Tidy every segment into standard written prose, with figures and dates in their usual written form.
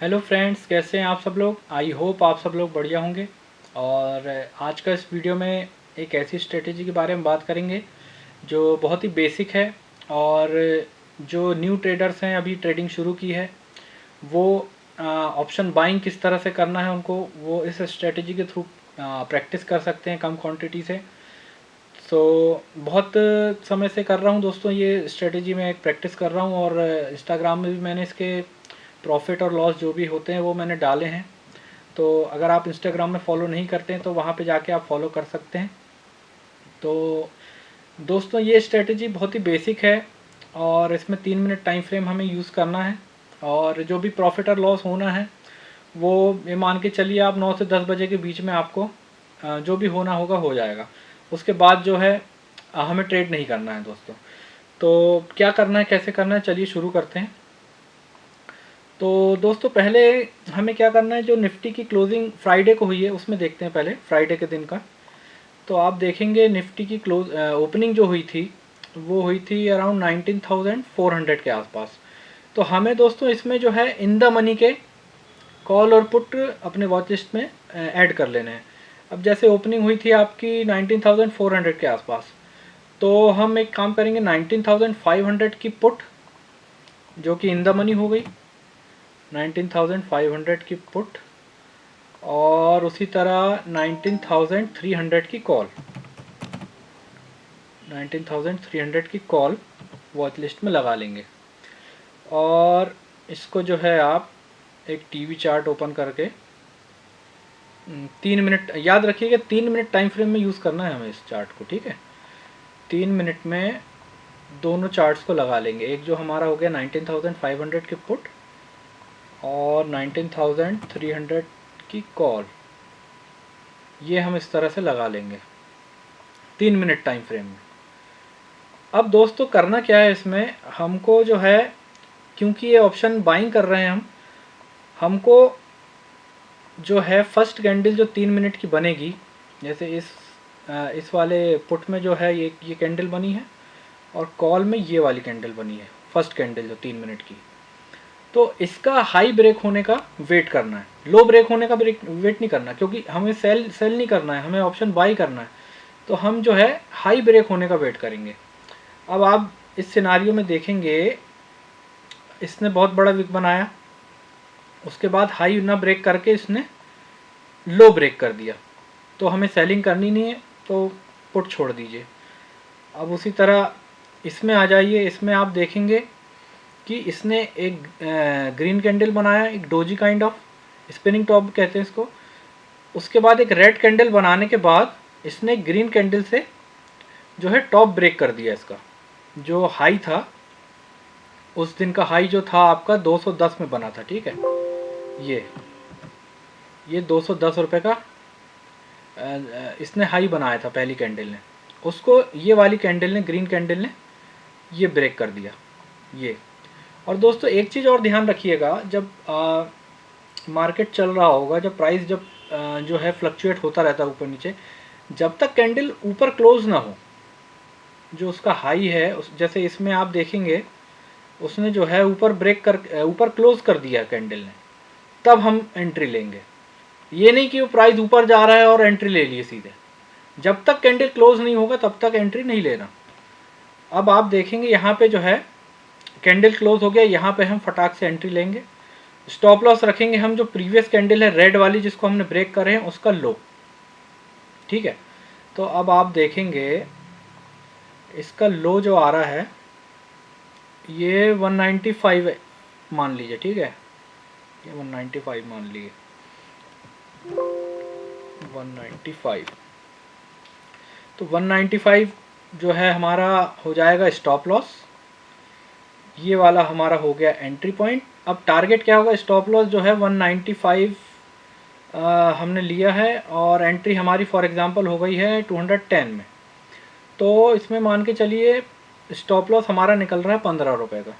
Hello friends, कैसे हैं आप सब लोग। आई होप आप सब लोग बढ़िया होंगे। और आज का इस वीडियो में एक ऐसी स्ट्रेटेजी के बारे में बात करेंगे जो बहुत ही बेसिक है। और जो न्यू ट्रेडर्स हैं, अभी ट्रेडिंग शुरू की है, वो ऑप्शन बाइंग किस तरह से करना है उनको, वो इस स्ट्रेटेजी के थ्रू प्रैक्टिस कर सकते हैं कम क्वांटिटी से। सो बहुत समय से कर रहा हूँ दोस्तों, ये स्ट्रेटेजी मैं एक प्रैक्टिस कर रहा हूँ। और इंस्टाग्राम में भी मैंने इसके प्रॉफिट और लॉस जो भी होते हैं वो मैंने डाले हैं। तो अगर आप इंस्टाग्राम में फॉलो नहीं करते हैं तो वहाँ पे जाके आप फॉलो कर सकते हैं। तो दोस्तों, ये स्ट्रेटेजी बहुत ही बेसिक है और इसमें 3 मिनट टाइम फ्रेम हमें यूज़ करना है। और जो भी प्रॉफिट और लॉस होना है वो ये मान के चलिए आप 9 से 10 बजे के बीच में आपको जो भी होना होगा हो जाएगा। उसके बाद जो है हमें ट्रेड नहीं करना है दोस्तों। तो क्या करना है, कैसे करना है, चलिए शुरू करते हैं। तो दोस्तों, पहले हमें क्या करना है, जो निफ्टी की क्लोजिंग फ्राइडे को हुई है उसमें देखते हैं। पहले फ्राइडे के दिन का तो आप देखेंगे निफ्टी की ओपनिंग जो हुई थी वो हुई थी अराउंड 19,400 के आसपास। तो हमें दोस्तों इसमें जो है इन द मनी के कॉल और पुट अपने वॉच लिस्ट में ऐड कर लेने हैं। अब जैसे ओपनिंग हुई थी आपकी 19,400 के आसपास, तो हम एक काम करेंगे, 19,500 की पुट जो कि इन द मनी हो गई, 19,500 की पुट, और उसी तरह 19,300 की कॉल, 19,300 की कॉल वॉच लिस्ट में लगा लेंगे। और इसको जो है आप एक टीवी चार्ट ओपन करके 3 मिनट, याद रखिएगा 3 मिनट टाइम फ्रेम में यूज़ करना है हमें इस चार्ट को, ठीक है। 3 मिनट में दोनों चार्ट्स को लगा लेंगे। एक जो हमारा हो गया 19,500 की पुट और 19,300 की कॉल, ये हम इस तरह से लगा लेंगे 3 मिनट टाइम फ्रेम में। अब दोस्तों करना क्या है इसमें, हमको जो है, क्योंकि ये ऑप्शन बाइंग कर रहे हैं हमको जो है फर्स्ट कैंडल जो 3 मिनट की बनेगी, जैसे इस वाले पुट में जो है ये कैंडल बनी है और कॉल में ये वाली कैंडल बनी है, फर्स्ट कैंडल जो 3 मिनट की। तो इसका हाई ब्रेक होने का वेट करना है, लो ब्रेक होने का वेट नहीं करना, क्योंकि हमें सेल नहीं करना है, हमें ऑप्शन बाई करना है। तो हम जो है हाई ब्रेक होने का वेट करेंगे। अब आप इस सिनारियो में देखेंगे, इसने बहुत बड़ा विक बनाया, उसके बाद हाई ना ब्रेक करके इसने लो ब्रेक कर दिया, तो हमें सेलिंग करनी नहीं है, तो पुट छोड़ दीजिए। अब उसी तरह इसमें आ जाइए, इसमें आप देखेंगे कि इसने एक ग्रीन कैंडल बनाया, एक doji kind of, spinning top कहते हैं इसको। उसके बाद एक रेड कैंडल बनाने के बाद इसने ग्रीन कैंडल से जो है टॉप ब्रेक कर दिया। इसका जो हाई था, उस दिन का हाई जो था आपका 210 में बना था, ठीक है। ये 210 रुपये का इसने हाई बनाया था पहली कैंडल ने, उसको ये वाली कैंडल ने, ग्रीन कैंडल ने ये ब्रेक कर दिया ये। और दोस्तों एक चीज़ और ध्यान रखिएगा, जब मार्केट चल रहा होगा, जब प्राइस जब जो है फ्लक्चुएट होता रहता है ऊपर नीचे, जब तक कैंडल ऊपर क्लोज ना हो, जो उसका हाई है, जैसे इसमें आप देखेंगे उसने जो है ऊपर ब्रेक कर, ऊपर क्लोज कर दिया कैंडल ने, तब हम एंट्री लेंगे। ये नहीं कि वो प्राइस ऊपर जा रहा है और एंट्री ले लिए सीधे। जब तक कैंडल क्लोज नहीं होगा तब तक एंट्री नहीं लेना। अब आप देखेंगे यहाँ पे जो है कैंडल क्लोज हो गया, यहाँ पे हम फटाक से एंट्री लेंगे। स्टॉप लॉस रखेंगे हम जो प्रीवियस कैंडल है रेड वाली जिसको हमने ब्रेक करे हैं उसका लो, ठीक है। तो अब आप देखेंगे इसका लो जो आ रहा है ये 195 मान लीजिए, ठीक है। ये 195 मान लीजिए, 195। तो 195 जो है हमारा हो जाएगा स्टॉप लॉस, ये वाला हमारा हो गया एंट्री पॉइंट। अब टारगेट क्या होगा, स्टॉप लॉस जो है 195 हमने लिया है और एंट्री हमारी फॉर एग्जांपल हो गई है 210 में। तो इसमें मान के चलिए स्टॉप लॉस हमारा निकल रहा है 15 रुपये का।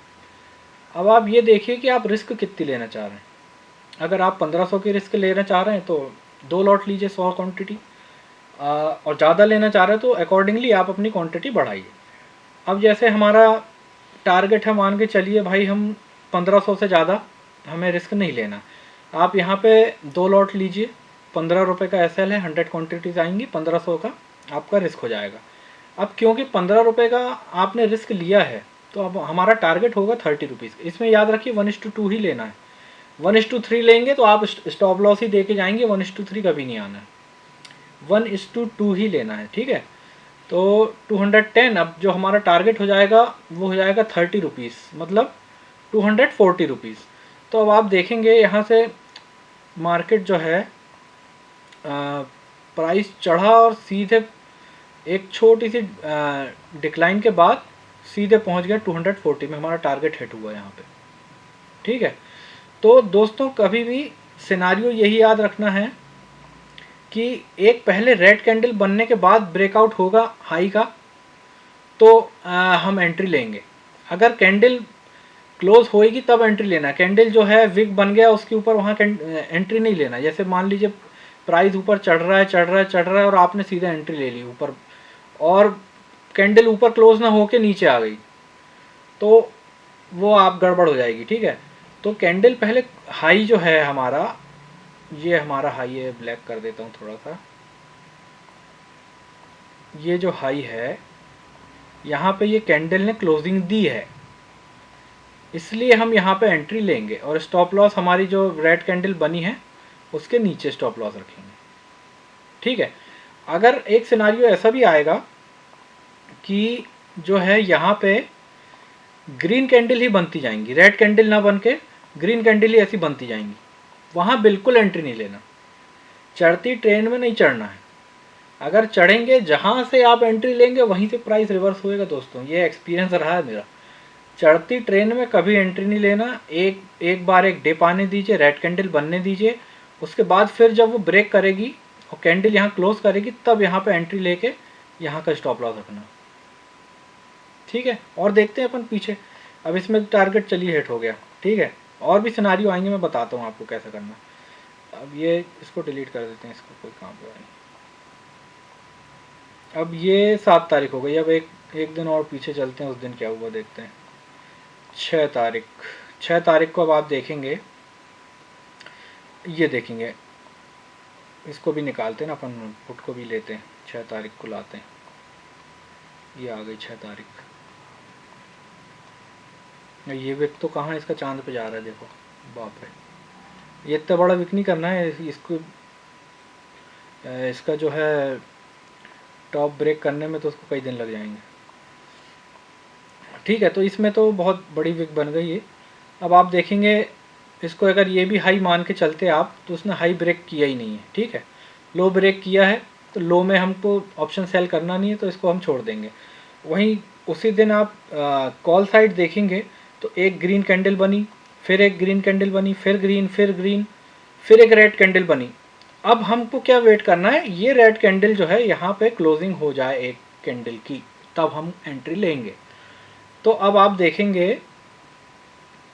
अब आप ये देखिए कि आप रिस्क कितनी लेना चाह रहे हैं। अगर आप 1500 की रिस्क लेना चाह रहे हैं तो 2 लॉट लीजिए 100 क्वान्टिटी, और ज़्यादा लेना चाह रहे हैं तो अकॉर्डिंगली आप अपनी क्वांटिटी बढ़ाइए। अब जैसे हमारा टारगेट है, मान के चलिए भाई हम 1500 से ज़्यादा हमें रिस्क नहीं लेना। आप यहाँ पे 2 लॉट लीजिए, 15 रुपये का SL है, 100 क्वान्टिटीज़ आएंगी, 1500 का आपका रिस्क हो जाएगा। अब क्योंकि 15 रुपये का आपने रिस्क लिया है तो अब हमारा टारगेट होगा 30 रुपीज़। इसमें याद रखिए 1:2 ही लेना है। 1:3 लेंगे तो आप स्टॉप लॉस ही दे के जाएंगे, 1:3 कभी नहीं आना है, 1:2 ही लेना है, ठीक है। तो 210, अब जो हमारा टारगेट हो जाएगा वो हो जाएगा 30 रुपीज़, मतलब 240 रुपीज़। तो अब आप देखेंगे यहाँ से मार्केट जो है प्राइस चढ़ा और सीधे एक छोटी सी डिक्लाइन के बाद सीधे पहुँच गया 240 में, हमारा टारगेट हिट हुआ यहाँ पे, ठीक है। तो दोस्तों कभी भी सिनारियो यही याद रखना है कि एक पहले रेड कैंडल बनने के बाद ब्रेकआउट होगा हाई का तो हम एंट्री लेंगे। अगर कैंडल क्लोज होएगी तब एंट्री लेना। कैंडल जो है विक बन गया उसके ऊपर वहाँ एंट्री नहीं लेना। जैसे मान लीजिए प्राइस ऊपर चढ़ रहा है और आपने सीधा एंट्री ले ली ऊपर और कैंडल ऊपर क्लोज ना होके नीचे आ गई तो वो आप गड़बड़ हो जाएगी, ठीक है। तो कैंडल पहले हाई जो है हमारा, ये हमारा हाई है, ब्लैक कर देता हूँ थोड़ा सा, ये जो हाई है यहाँ पे ये कैंडल ने क्लोजिंग दी है इसलिए हम यहाँ पे एंट्री लेंगे और स्टॉप लॉस हमारी जो रेड कैंडल बनी है उसके नीचे स्टॉप लॉस रखेंगे, ठीक है। अगर एक सिनारियो ऐसा भी आएगा कि जो है यहाँ पे ग्रीन कैंडल ही बनती जाएंगी, रेड कैंडल ना बन के ग्रीन कैंडल ही ऐसी बनती जाएंगी, वहाँ बिल्कुल एंट्री नहीं लेना। चढ़ती ट्रेन में नहीं चढ़ना है। अगर चढ़ेंगे जहाँ से आप एंट्री लेंगे वहीं से प्राइस रिवर्स होएगा दोस्तों, ये एक्सपीरियंस रहा है मेरा। चढ़ती ट्रेन में कभी एंट्री नहीं लेना। एक बार एक डिप आने दीजिए, रेड कैंडल बनने दीजिए, उसके बाद फिर जब वो ब्रेक करेगी और कैंडल यहाँ क्लोज करेगी तब यहाँ पे एंट्री लेके यहाँ का स्टॉप लॉस रखना, ठीक है। और देखते हैं अपन पीछे, अब इसमें टारगेट चलिए हिट हो गया, ठीक है। और भी सिनारियो आएंगे, मैं बताता हूँ आपको कैसे करना। अब ये इसको डिलीट कर देते हैं, इसको कोई काम पे नहीं। अब ये 7 तारीख हो गई। अब एक दिन और पीछे चलते हैं, उस दिन क्या हुआ देखते हैं। 6 तारीख को अब आप देखेंगे, ये देखेंगे, इसको भी निकालते हैं ना अपन, पुट को भी लेते हैं, 6 तारीख को लाते हैं। ये आ गई 6 तारीख। ये विक तो कहाँ इसका चांद पे जा रहा है, देखो, बाप रे। ये इतना बड़ा विक नहीं करना है इसको, इसका जो है टॉप ब्रेक करने में तो उसको कई दिन लग जाएंगे, ठीक है। तो इसमें तो बहुत बड़ी विक बन गई है। अब आप देखेंगे इसको, अगर ये भी हाई मान के चलते आप तो उसने हाई ब्रेक किया ही नहीं है, ठीक है। लो ब्रेक किया है तो लो में हमको ऑप्शन सेल करना नहीं है तो इसको हम छोड़ देंगे। वहीं उसी दिन आप कॉल साइड देखेंगे तो एक ग्रीन कैंडल बनी, फिर एक ग्रीन कैंडल बनी, फिर ग्रीन, फिर एक रेड कैंडल बनी। अब हमको क्या वेट करना है, ये रेड कैंडल जो है यहाँ पे क्लोजिंग हो जाए एक कैंडल की, तब हम एंट्री लेंगे। तो अब आप देखेंगे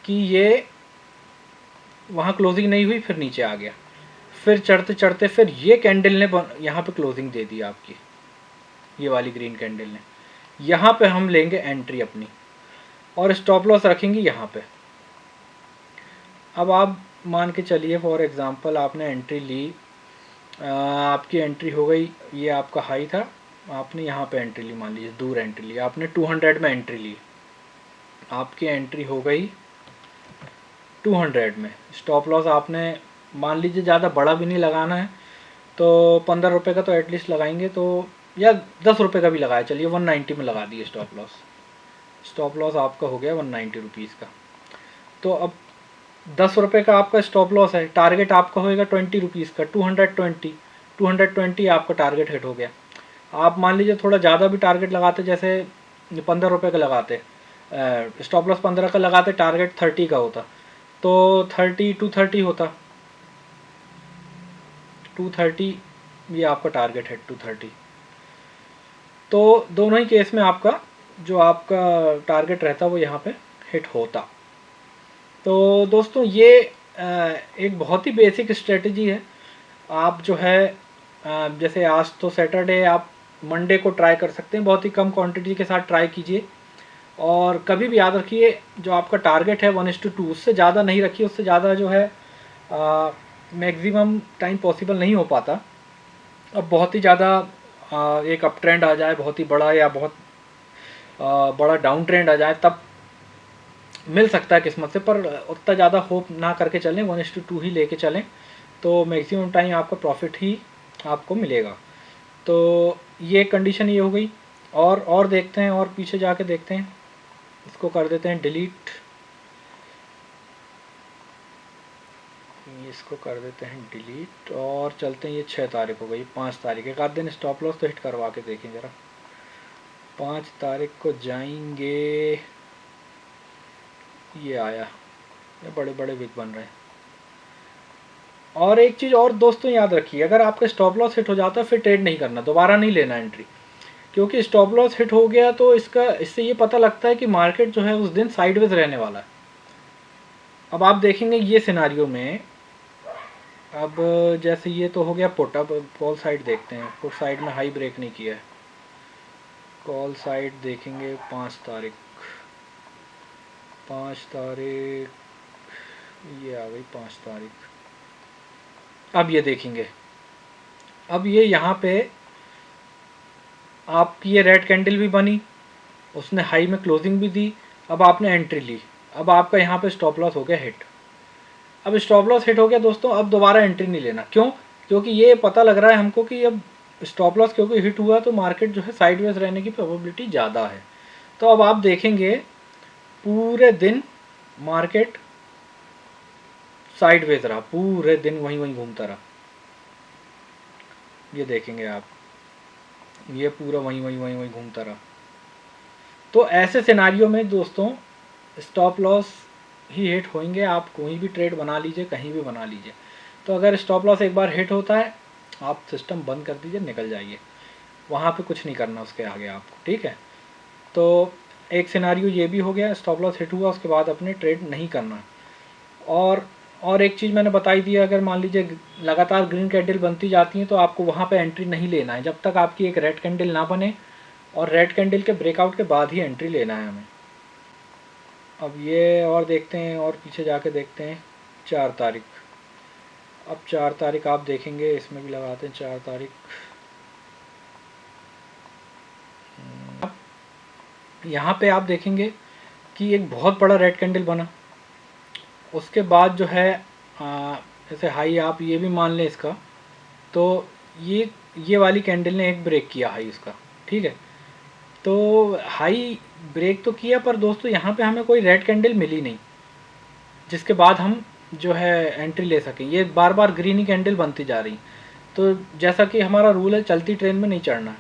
कि ये वहाँ क्लोजिंग नहीं हुई, फिर नीचे आ गया, फिर चढ़ते चढ़ते फिर ये कैंडल ने यहाँ पे क्लोजिंग दे दी आपकी, ये वाली ग्रीन कैंडल ने। यहाँ पे हम लेंगे एंट्री अपनी और स्टॉप लॉस रखेंगे यहाँ पे। अब आप मान के चलिए फॉर एग्जांपल आपने एंट्री ली, आपकी एंट्री हो गई, ये आपका हाई था, आपने यहाँ पे एंट्री ली, मान लीजिए दूर एंट्री ली, आपने 200 में एंट्री ली, आपकी एंट्री हो गई 200 में। स्टॉप लॉस आपने मान लीजिए ज़्यादा बड़ा भी नहीं लगाना है तो 15 रुपये का तो एटलीस्ट लगाएंगे, तो या 10 रुपये का भी लगाया, चलिए 190 में लगा दिए स्टॉप लॉस। स्टॉप लॉस आपका हो गया 190 रुपीज़ का। तो अब 10 रुपये का आपका स्टॉप लॉस है, टारगेट आपका होएगा 20 रुपीज़ का, 220 आपका टारगेट हिट हो गया। आप मान लीजिए थोड़ा ज़्यादा भी टारगेट लगाते, जैसे 15 रुपये का लगाते, स्टॉप लॉस 15 का लगाते, टारगेट 30 का होता तो 230 होता, 230 ये आपका टारगेट है 230। तो दोनों ही केस में आपका जो आपका टारगेट रहता वो यहाँ पे हिट होता। तो दोस्तों ये एक बहुत ही बेसिक स्ट्रेटजी है। आप जो है जैसे आज तो सैटरडे, आप मंडे को ट्राई कर सकते हैं, बहुत ही कम क्वांटिटी के साथ ट्राई कीजिए और कभी भी याद रखिए जो आपका टारगेट है 1:2, उससे ज़्यादा नहीं रखिए, उससे ज़्यादा जो है मैक्सिमम टाइम पॉसिबल नहीं हो पाता। अब बहुत ही ज़्यादा एक अप ट्रेंड आ जाए बहुत ही बड़ा, या बहुत बड़ा डाउन ट्रेंड आ जाए, तब मिल सकता है किस्मत से, पर उतना ज़्यादा होप ना करके चलें, 1:2 ही लेके चलें, तो मैक्सिमम टाइम आपका प्रॉफिट ही आपको मिलेगा। तो ये कंडीशन ये हो गई। और देखते हैं, और पीछे जाके देखते हैं, इसको कर देते हैं डिलीट, इसको कर देते हैं डिलीट, और चलते हैं, ये 6 तारीख हो गई, 5 तारीख, एक आध दिन स्टॉप लॉस तो हिट करवा के देखें ज़रा। 5 तारीख को जाएंगे, ये आया, ये बड़े बड़े बिग बन रहे हैं। और एक चीज़ और दोस्तों याद रखिए, अगर आपका स्टॉप लॉस हिट हो जाता है फिर ट्रेड नहीं करना, दोबारा नहीं लेना एंट्री, क्योंकि स्टॉप लॉस हिट हो गया तो इससे ये पता लगता है कि मार्केट जो है उस दिन साइडवेज रहने वाला है। अब आप देखेंगे ये सिनारियो में, अब जैसे ये तो हो गया पुट, अब कॉल साइड देखते हैं, पुट साइड में हाई ब्रेक नहीं किया है, कॉल साइड देखेंगे 5 तारीख, 5 तारीख, ये आ गई 5 तारीख। अब ये देखेंगे, अब ये यहाँ पे आपकी ये रेड कैंडल भी बनी, उसने हाई में क्लोजिंग भी दी, अब आपने एंट्री ली, अब आपका यहाँ पे स्टॉप लॉस हो गया हिट। अब स्टॉप लॉस हिट हो गया दोस्तों, अब दोबारा एंट्री नहीं लेना, क्यों? क्योंकि ये पता लग रहा है हमको कि अब स्टॉप लॉस क्योंकि हिट हुआ तो मार्केट जो है साइडवेज रहने की प्रोबेबिलिटी ज़्यादा है। तो अब आप देखेंगे पूरे दिन मार्केट साइडवेज रहा, पूरे दिन वहीं वहीं घूमता रहा, ये देखेंगे आप, ये पूरा वहीं वहीं वहीं वहीं घूमता रहा। तो ऐसे सिनारियो में दोस्तों स्टॉप लॉस ही हिट होंगे, आप कोई भी ट्रेड बना लीजिए, कहीं भी बना लीजिए। तो अगर स्टॉप लॉस एक बार हिट होता है, आप सिस्टम बंद कर दीजिए, निकल जाइए, वहाँ पे कुछ नहीं करना उसके आगे आपको, ठीक है। तो एक सिनारियो ये भी हो गया, स्टॉप लॉस हिट हुआ उसके बाद अपने ट्रेड नहीं करना। और एक चीज़ मैंने बताई दी, अगर मान लीजिए लगातार ग्रीन कैंडल बनती जाती हैं तो आपको वहाँ पे एंट्री नहीं लेना है, जब तक आपकी एक रेड कैंडल ना बने, और रेड कैंडल के ब्रेकआउट के बाद ही एंट्री लेना है हमें। अब ये और देखते हैं, और पीछे जाके देखते हैं 4 तारीख। अब 4 तारीख आप देखेंगे, इसमें भी लगाते हैं 4 तारीख। यहाँ पे आप देखेंगे कि एक बहुत बड़ा रेड कैंडल बना, उसके बाद जो है जैसे हाई आप ये भी मान लें इसका, तो ये वाली कैंडल ने एक ब्रेक किया हाई उसका, ठीक है। तो हाई ब्रेक तो किया, पर दोस्तों यहाँ पे हमें कोई रेड कैंडल मिली नहीं जिसके बाद हम जो है एंट्री ले सकें, ये बार बार ग्रीन ही कैंडल बनती जा रही। तो जैसा कि हमारा रूल है चलती ट्रेन में नहीं चढ़ना,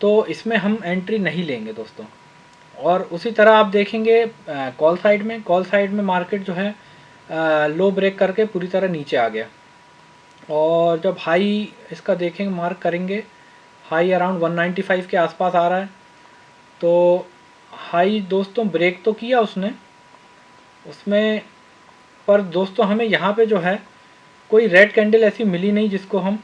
तो इसमें हम एंट्री नहीं लेंगे दोस्तों। और उसी तरह आप देखेंगे कॉल साइड में मार्केट जो है लो ब्रेक करके पूरी तरह नीचे आ गया, और जब हाई इसका देखेंगे, मार्क करेंगे, हाई अराउंड 195 के आसपास आ रहा है। तो हाई दोस्तों ब्रेक तो किया उसमें, पर दोस्तों हमें यहाँ पे जो है कोई रेड कैंडल ऐसी मिली नहीं जिसको हम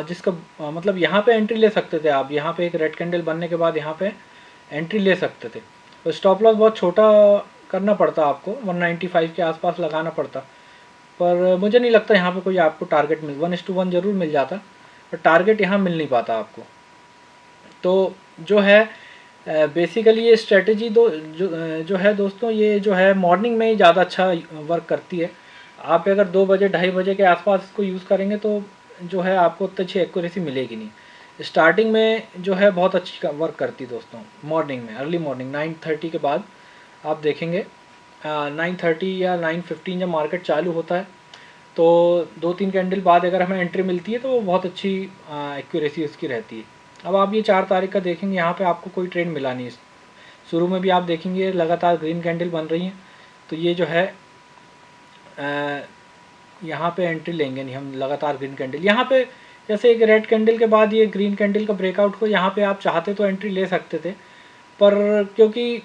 जिसका मतलब यहाँ पे एंट्री ले सकते थे आप, यहाँ पे एक रेड कैंडल बनने के बाद यहाँ पे एंट्री ले सकते थे। तो स्टॉप लॉस बहुत छोटा करना पड़ता आपको, 195 के आसपास लगाना पड़ता, पर मुझे नहीं लगता यहाँ पे कोई आपको टारगेट 1:1 ज़रूर मिल जाता, पर टारगेट यहाँ मिल नहीं पाता आपको। तो जो है बेसिकली ये स्ट्रेटजी जो है दोस्तों, ये जो है मॉर्निंग में ही ज़्यादा अच्छा वर्क करती है। आप अगर 2 बजे 2:30 बजे के आसपास इसको यूज़ करेंगे तो जो है आपको उतनी अच्छी एक्यूरेसी मिलेगी नहीं। स्टार्टिंग में जो है बहुत अच्छी वर्क करती है दोस्तों, मॉर्निंग में, अर्ली मॉर्निंग 9:30 के बाद आप देखेंगे 9:30 या 9:15 जब मार्केट चालू होता है, तो 2-3 कैंडल बाद अगर हमें एंट्री मिलती है तो वो बहुत अच्छी एक्यूरेसी उसकी रहती है। अब आप ये 4 तारीख का देखेंगे, यहाँ पे आपको कोई ट्रेंड मिला नहीं। शुरू में भी आप देखेंगे लगातार ग्रीन कैंडल बन रही हैं, तो ये जो है यहाँ पे एंट्री लेंगे नहीं हम, लगातार ग्रीन कैंडल यहाँ पे जैसे एक रेड कैंडल के बाद ये ग्रीन कैंडल का ब्रेकआउट हो, यहाँ पे आप चाहते तो एंट्री ले सकते थे, पर क्योंकि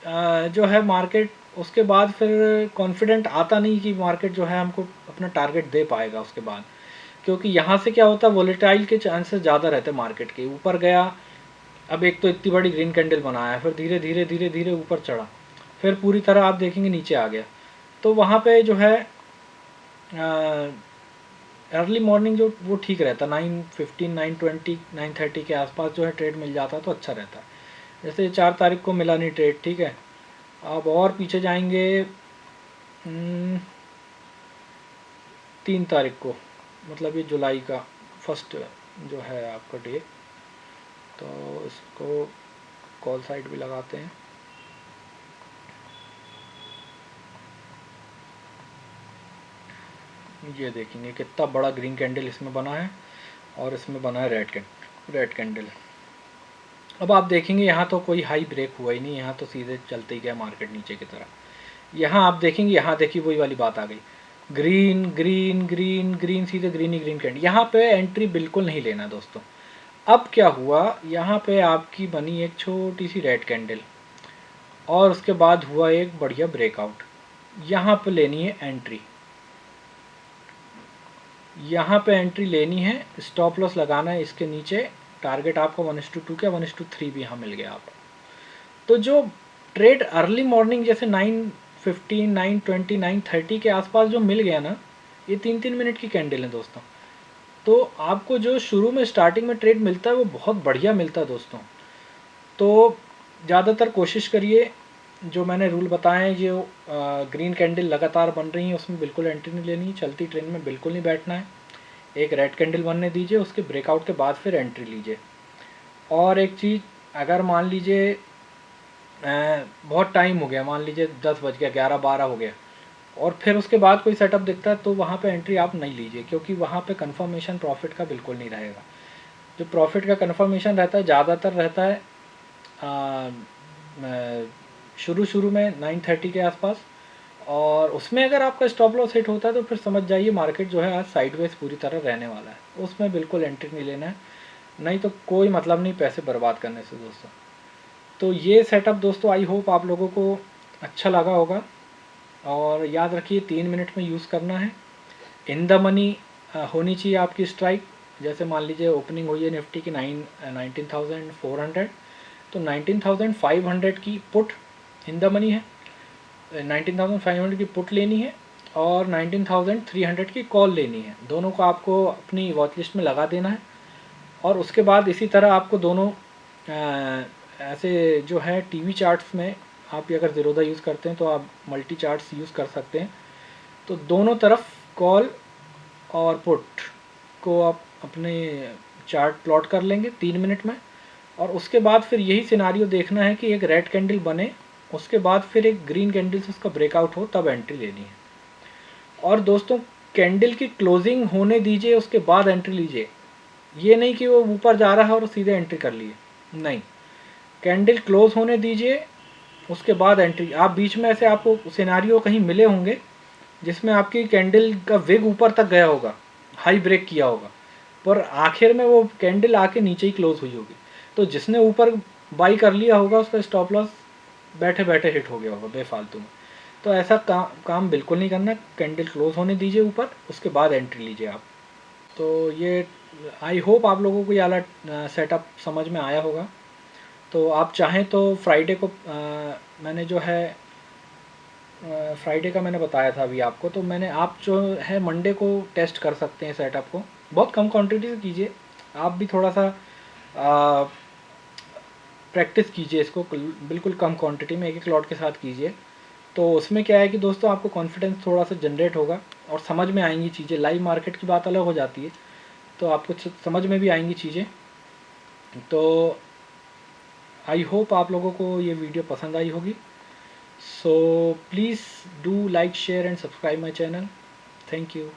जो है मार्केट उसके बाद फिर कॉन्फिडेंट आता नहीं कि मार्केट जो है हमको अपना टारगेट दे पाएगा उसके बाद, क्योंकि यहाँ से क्या होता है, वोलेटाइल के चांसेस ज़्यादा रहते हैं मार्केट के। ऊपर गया अब एक तो इतनी बड़ी ग्रीन कैंडल बनाया, फिर धीरे धीरे धीरे धीरे ऊपर चढ़ा, फिर पूरी तरह आप देखेंगे नीचे आ गया। तो वहाँ पे जो है अर्ली मॉर्निंग जो वो ठीक रहता, 9:15 9:20 9:30 के आसपास जो है ट्रेड मिल जाता तो अच्छा रहता। जैसे 4 तारीख को मिला नहीं ट्रेड, ठीक है। अब और पीछे जाएंगे 3 तारीख को, मतलब ये जुलाई का फर्स्ट जो है आपका डे, तो इसको कॉल साइड भी लगाते हैं। ये देखेंगे कितना बड़ा ग्रीन कैंडल इसमें बना है और इसमें बना है रेड कैंडल। अब आप देखेंगे यहाँ तो कोई हाई ब्रेक हुआ ही नहीं, यहाँ तो सीधे चलते ही गया मार्केट नीचे की तरफ। यहाँ आप देखेंगे, यहाँ देखिए वही वाली बात आ गई, ग्रीन ग्रीन ग्रीन ग्रीन, सीधे ग्रीन ही ग्रीन कैंडल। यहाँ पे एंट्री बिल्कुल नहीं लेना दोस्तों। अब क्या हुआ, यहाँ पे आपकी बनी एक छोटी सी रेड कैंडल और उसके बाद हुआ एक बढ़िया ब्रेकआउट। यहाँ पे लेनी है एंट्री, यहाँ पे एंट्री लेनी है, स्टॉप लॉस लगाना है इसके नीचे। टारगेट आपको 1:2 क्या 1:3 भी यहाँ मिल गया आपको। तो जो ट्रेड अर्ली मॉर्निंग जैसे 9:15 9:20 9:30 के आसपास जो मिल गया ना, ये 3-3 मिनट की कैंडल है दोस्तों। तो आपको जो शुरू में स्टार्टिंग में ट्रेड मिलता है वो बहुत बढ़िया मिलता है दोस्तों। तो ज़्यादातर कोशिश करिए, जो मैंने रूल बताए हैं, जो ग्रीन कैंडल लगातार बन रही है उसमें बिल्कुल एंट्री नहीं लेनी, चलती ट्रेन में बिल्कुल नहीं बैठना है। एक रेड कैंडल बनने दीजिए, उसके ब्रेकआउट के बाद फिर एंट्री लीजिए। और एक चीज़, अगर मान लीजिए बहुत टाइम हो गया, मान लीजिए 10 बज गया, 11-12 हो गया, और फिर उसके बाद कोई सेटअप दिखता है, तो वहाँ पे एंट्री आप नहीं लीजिए, क्योंकि वहाँ पे कंफर्मेशन प्रॉफिट का बिल्कुल नहीं रहेगा। जो प्रॉफिट का कंफर्मेशन रहता है ज़्यादातर रहता है शुरू में 9:30 के आसपास, और उसमें अगर आपका स्टॉप लॉस हिट होता है तो फिर समझ जाइए मार्केट जो है आज साइडवेज पूरी तरह रहने वाला है, उसमें बिल्कुल एंट्री नहीं लेना है, नहीं तो कोई मतलब नहीं पैसे बर्बाद करने से दोस्तों। तो ये सेटअप दोस्तों आई होप आप लोगों को अच्छा लगा होगा, और याद रखिए 3 मिनट में यूज़ करना है। इन द मनी होनी चाहिए आपकी स्ट्राइक। जैसे मान लीजिए ओपनिंग हुई है निफ्टी की 19,400, तो 19,500 की पुट इन द मनी है, 19,500 की पुट लेनी है और 19,300 की कॉल लेनी है। दोनों को आपको अपनी वॉच लिस्ट में लगा देना है। और उसके बाद इसी तरह आपको दोनों ऐसे जो है टीवी चार्ट्स में, आप अगर ज़ीरोधा यूज़ करते हैं तो आप मल्टी चार्ट्स यूज़ कर सकते हैं। तो दोनों तरफ कॉल और पुट को आप अपने चार्ट प्लॉट कर लेंगे 3 मिनट में, और उसके बाद फिर यही सिनारियो देखना है कि एक रेड कैंडल बने, उसके बाद फिर एक ग्रीन कैंडल से उसका ब्रेकआउट हो, तब एंट्री लेनी है। और दोस्तों कैंडल की क्लोजिंग होने दीजिए, उसके बाद एंट्री लीजिए। ये नहीं कि वो ऊपर जा रहा है और सीधे एंट्री कर लिए, नहीं, कैंडल क्लोज होने दीजिए उसके बाद एंट्री। आप बीच में ऐसे आपको सिनारियो कहीं मिले होंगे जिसमें आपकी कैंडल का वेग ऊपर तक गया होगा, हाई ब्रेक किया होगा, पर आखिर में वो कैंडल आके नीचे ही क्लोज हुई होगी। तो जिसने ऊपर बाई कर लिया होगा उसका स्टॉप लॉस बैठे बैठे हिट हो गया होगा बेफालतू में। तो ऐसा काम बिल्कुल नहीं करना, कैंडल क्लोज होने दीजिए ऊपर, उसके बाद एंट्री लीजिए आप। तो ये आई होप आप लोगों को ये वाला सेटअप समझ में आया होगा। तो आप चाहें तो फ्राइडे को मैंने जो है फ्राइडे का मैंने बताया था अभी आपको, तो मैंने आप जो है मंडे को टेस्ट कर सकते हैं सेटअप को। बहुत कम क्वांटिटी से कीजिए, आप भी थोड़ा सा प्रैक्टिस कीजिए इसको, बिल्कुल कम क्वांटिटी में 1-1 लॉट के साथ कीजिए। तो उसमें क्या है कि दोस्तों आपको कॉन्फिडेंस थोड़ा सा जनरेट होगा और समझ में आएंगी चीज़ें। लाइव मार्केट की बात अलग हो जाती है, तो आपको समझ में भी आएंगी चीज़ें। तो आई होप आप लोगों को ये वीडियो पसंद आई होगी। So please do like, share and subscribe my channel. Thank you.